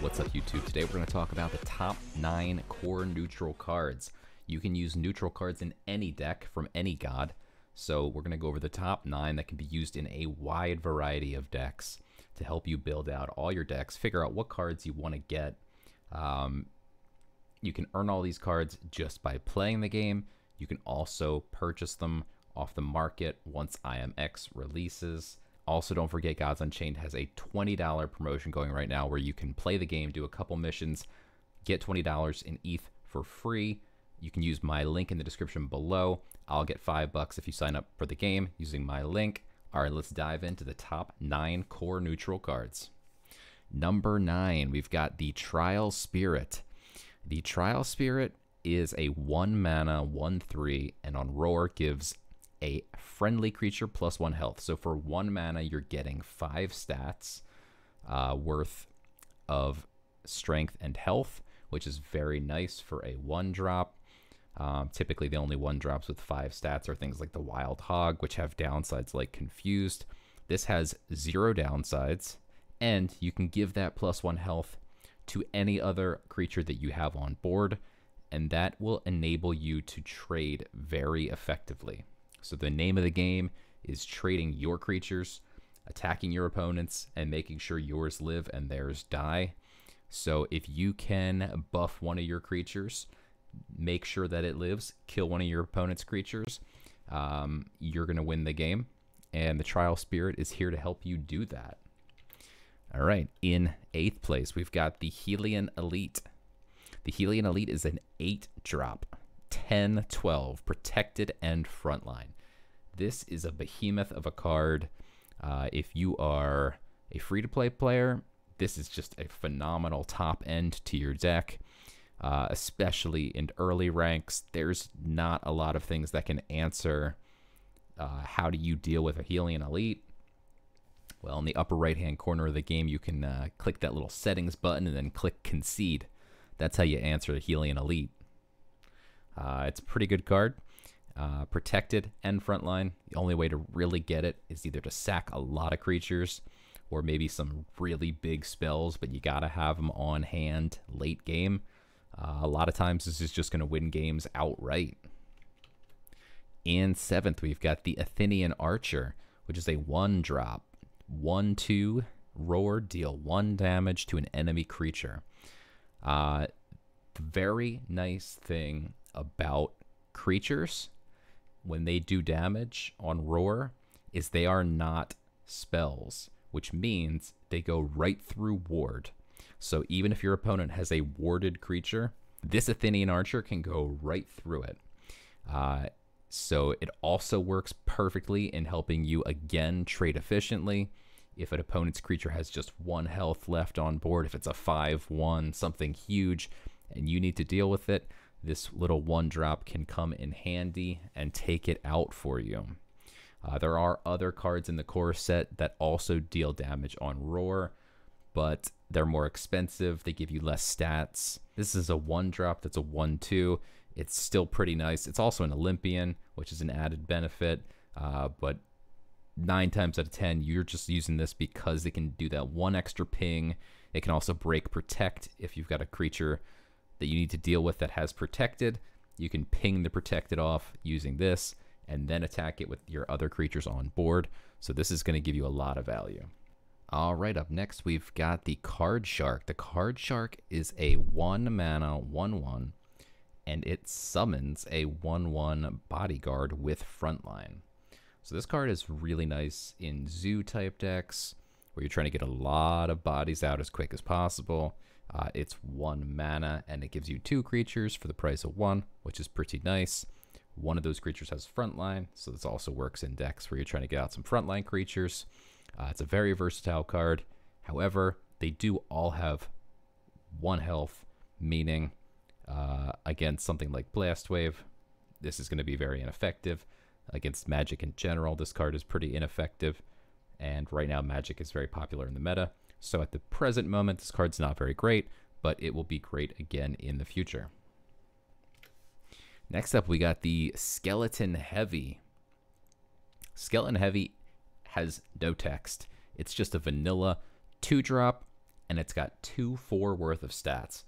What's up, YouTube? Today we're going to talk about the top 9 core neutral cards. You can use neutral cards in any deck from any god, so we're going to go over the top 9 that can be used in a wide variety of decks to help you build out all your decks, figure out what cards you want to get. You can earn all these cards just by playing the game. You can also purchase them off the market once IMX releases. Also, don't forget, Gods Unchained has a $20 promotion going right now where you can play the game, do a couple missions, get $20 in ETH for free. You can use my link in the description below. I'll get $5 if you sign up for the game using my link. All right, let's dive into the top 9 core neutral cards. Number 9, we've got the Trial Spirit. The Trial Spirit is a 1 mana, 1/3, and on Roar gives a friendly creature plus 1 health. So for 1 mana, you're getting 5 stats worth of strength and health, which is very nice for a 1-drop. Typically, the only 1-drops with 5 stats are things like the Wild Hog, which have downsides like Confused. This has 0 downsides, and you can give that plus 1 health to any other creature that you have on board, and that will enable you to trade very effectively. So the name of the game is trading your creatures, attacking your opponents, and making sure yours live and theirs die. So if you can buff one of your creatures, make sure that it lives, kill one of your opponent's creatures, you're going to win the game. And the Trial Spirit is here to help you do that. All right, in 8th place, we've got the Helion Elite. The Helion Elite is an 8-drop. 10/12, protected and frontline. This is a behemoth of a card. If you are a free-to-play player, this is just a phenomenal top end to your deck, especially in early ranks. There's not a lot of things that can answer how do you deal with a Helion Elite. Well, in the upper right-hand corner of the game, you can click that little settings button and then click concede. That's how you answer the Helion Elite. It's a pretty good card, protected and frontline. The only way to really get it is either to sack a lot of creatures or maybe some really big spells, but you gotta have them on hand late game. A lot of times this is just going to win games outright. In 7th, we've got the Athenian Archer, which is a 1-drop, 1/2 roar, deal 1 damage to an enemy creature. Very nice thing about creatures when they do damage on Roar is they are not spells, which means they go right through ward. So even if your opponent has a warded creature, this Athenian Archer can go right through it. So it also works perfectly in helping you again trade efficiently. If an opponent's creature has just 1 health left on board, if it's a 5/1, something huge, and you need to deal with it, this little 1-drop can come in handy and take it out for you. There are other cards in the core set that also deal damage on Roar, but they're more expensive. They give you less stats. This is a 1-drop that's a 1/2. It's still pretty nice. It's also an Olympian, which is an added benefit, but 9 times out of 10, you're just using this because it can do that 1 extra ping. It can also break protect if you've got a creature that you need to deal with that has protected. You can ping the protected off using this and then attack it with your other creatures on board. So this is going to give you a lot of value. All right, up next we've got the Card Shark. The Card Shark is a 1 mana 1/1 and it summons a 1/1 bodyguard with frontline. So this card is really nice in zoo type decks where you're trying to get a lot of bodies out as quick as possible. It's 1 mana, and it gives you 2 creatures for the price of 1, which is pretty nice. One of those creatures has frontline, so this also works in decks where you're trying to get out some frontline creatures. It's a very versatile card. However, they do all have 1 health, meaning against something like Blast Wave, this is going to be very ineffective. Against Magic in general, this card is pretty ineffective, and right now Magic is very popular in the meta. So at the present moment, this card's not very great, but it will be great again in the future. Next up, we got the Skeleton Heavy. Skeleton Heavy has no text. It's just a vanilla 2-drop, and it's got 2/4 worth of stats.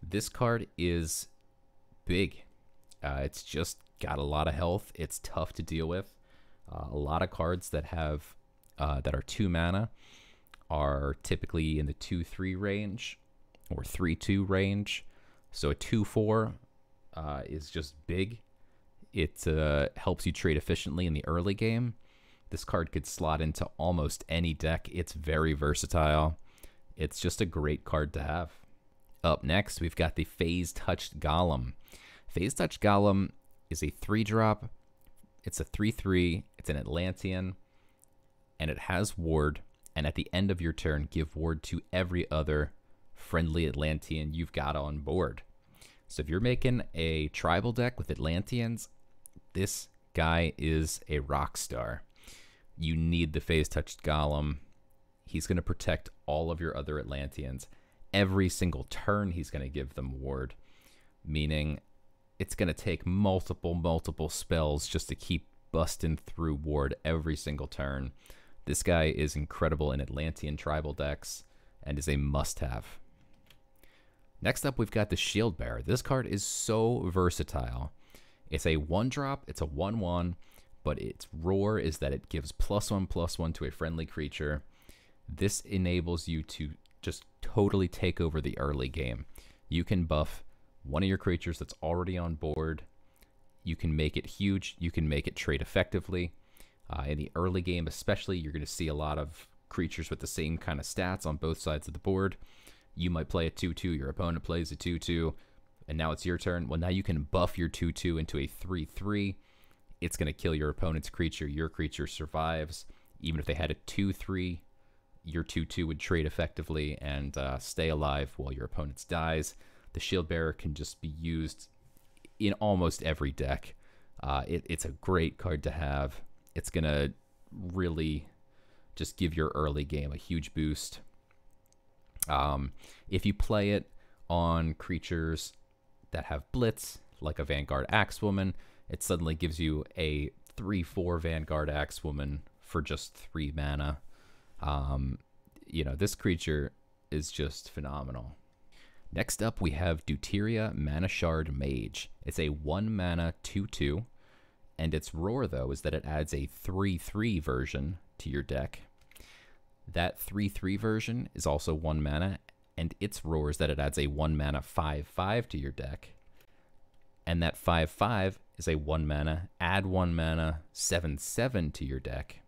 This card is big. It's just got a lot of health. It's tough to deal with. A lot of cards that have that are 2 mana are typically in the 2/3 range or 3/2 range. So a 2/4 is just big. It helps you trade efficiently in the early game. This card could slot into almost any deck. It's very versatile. It's just a great card to have. Up next, we've got the Phase Touched Golem. Phase Touched Golem is a 3-drop. It's a 3/3. It's an Atlantean, and it has ward. And at the end of your turn, give ward to every other friendly Atlantean you've got on board. So if you're making a tribal deck with Atlanteans, this guy is a rock star. You need the Phase Touched Golem. He's going to protect all of your other Atlanteans. Every single turn, he's going to give them ward, meaning it's going to take multiple spells just to keep busting through ward every single turn. This guy is incredible in Atlantean tribal decks and is a must-have. Next up, we've got the Shield Bearer. This card is so versatile. It's a 1-drop, it's a 1/1, but its roar is that it gives +1/+1 to a friendly creature. This enables you to just totally take over the early game. You can buff one of your creatures that's already on board. You can make it huge. You can make it trade effectively. In the early game especially, you're going to see a lot of creatures with the same kind of stats on both sides of the board. You might play a 2/2, your opponent plays a 2/2, and now it's your turn. Well, now you can buff your 2/2 into a 3/3. It's going to kill your opponent's creature. Your creature survives. Even if they had a 2/3, your 2/2 would trade effectively and stay alive while your opponent's dies. The Shield Bearer can just be used in almost every deck. It's a great card to have. It's going to really just give your early game a huge boost. If you play it on creatures that have Blitz, like a Vanguard Axewoman, it suddenly gives you a 3/4 Vanguard Axewoman for just 3 mana. You know, this creature is just phenomenal. Next up, we have Deuteria Manichard Mage. It's a 1-mana 2/2, and its roar, though, is that it adds a 3/3 version to your deck. That 3/3 version is also 1 mana, and its roar is that it adds a 1-mana 5/5 to your deck. And that 5/5 is a 1-mana, add 1 mana 7/7 to your deck.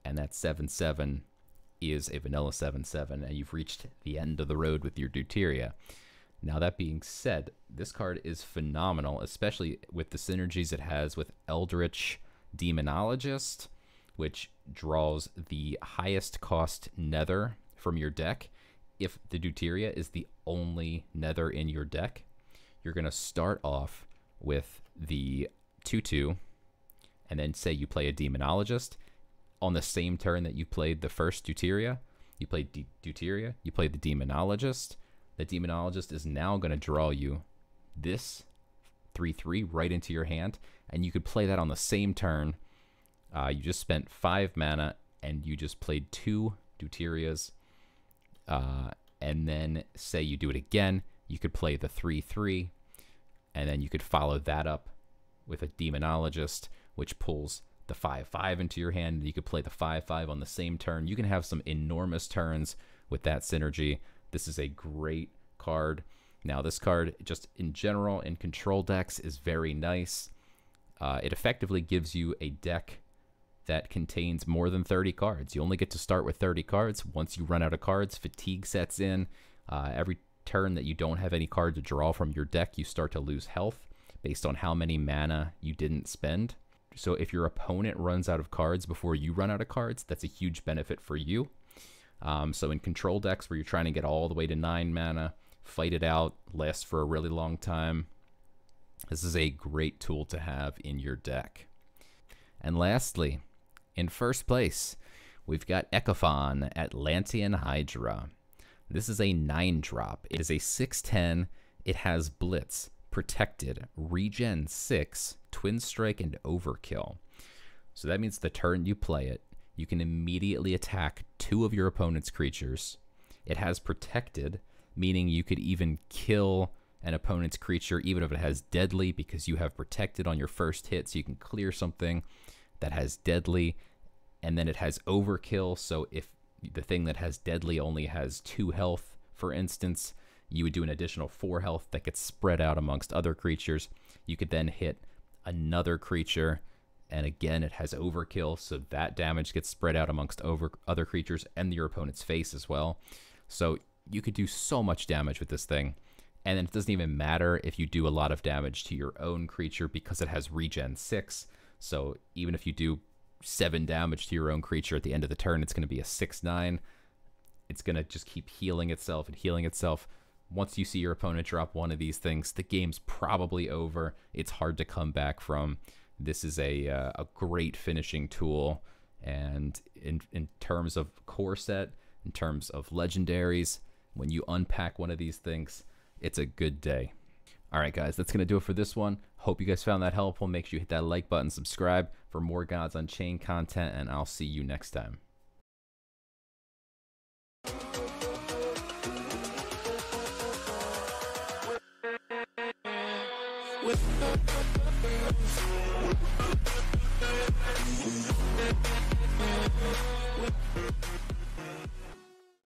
And that 7/7 is a vanilla 7/7, and you've reached the end of the road with your Deuteria. Now, that being said, this card is phenomenal, especially with the synergies it has with Eldritch Demonologist, which draws the highest cost nether from your deck. If the Deuteria is the only nether in your deck, you're going to start off with the 2/2, and then say you play a Demonologist. On the same turn that you played the first Deuteria, you played Deuteria, you played the Demonologist. The Demonologist is now going to draw you this 3/3 right into your hand, and you could play that on the same turn. You just spent 5 mana, and you just played 2 Deuterias. And then say you do it again, you could play the 3/3, and then you could follow that up with a Demonologist, which pulls the 5/5 into your hand. You could play the 5/5 on the same turn. You can have some enormous turns with that synergy. This is a great card. Now, this card, just in general, in control decks, is very nice. It effectively gives you a deck that contains more than 30 cards. You only get to start with 30 cards. Once you run out of cards, fatigue sets in. Every turn that you don't have any card to draw from your deck, you start to lose health based on how many mana you didn't spend. So if your opponent runs out of cards before you run out of cards, that's a huge benefit for you. So in control decks where you're trying to get all the way to 9 mana, fight it out, last for a really long time, this is a great tool to have in your deck. And lastly, in first place, we've got Echophon, Atlantean Hydra. This is a 9-drop. It is a 6/10. It has Blitz, Protected, Regen 6, Twin Strike, and Overkill. So that means the turn you play it, you can immediately attack 2 of your opponent's creatures. It has protected, meaning you could even kill an opponent's creature even if it has deadly, because you have protected on your first hit, so you can clear something that has deadly. And then it has overkill, so if the thing that has deadly only has 2 health, for instance, you would do an additional 4 health that gets spread out amongst other creatures. You could then hit another creature, and again it has overkill, so that damage gets spread out amongst other creatures and your opponent's face as well. So you could do so much damage with this thing. And then it doesn't even matter if you do a lot of damage to your own creature, because it has regen 6. So even if you do 7 damage to your own creature at the end of the turn, it's going to be a 6/9. It's going to just keep healing itself and healing itself. Once you see your opponent drop one of these things, the game's probably over. It's hard to come back from. This is a great finishing tool. And in terms of core set, in terms of legendaries, when you unpack one of these things, it's a good day. All right, guys, that's going to do it for this one. Hope you guys found that helpful. Make sure you hit that like button, subscribe for more Gods Unchained content, and I'll see you next time.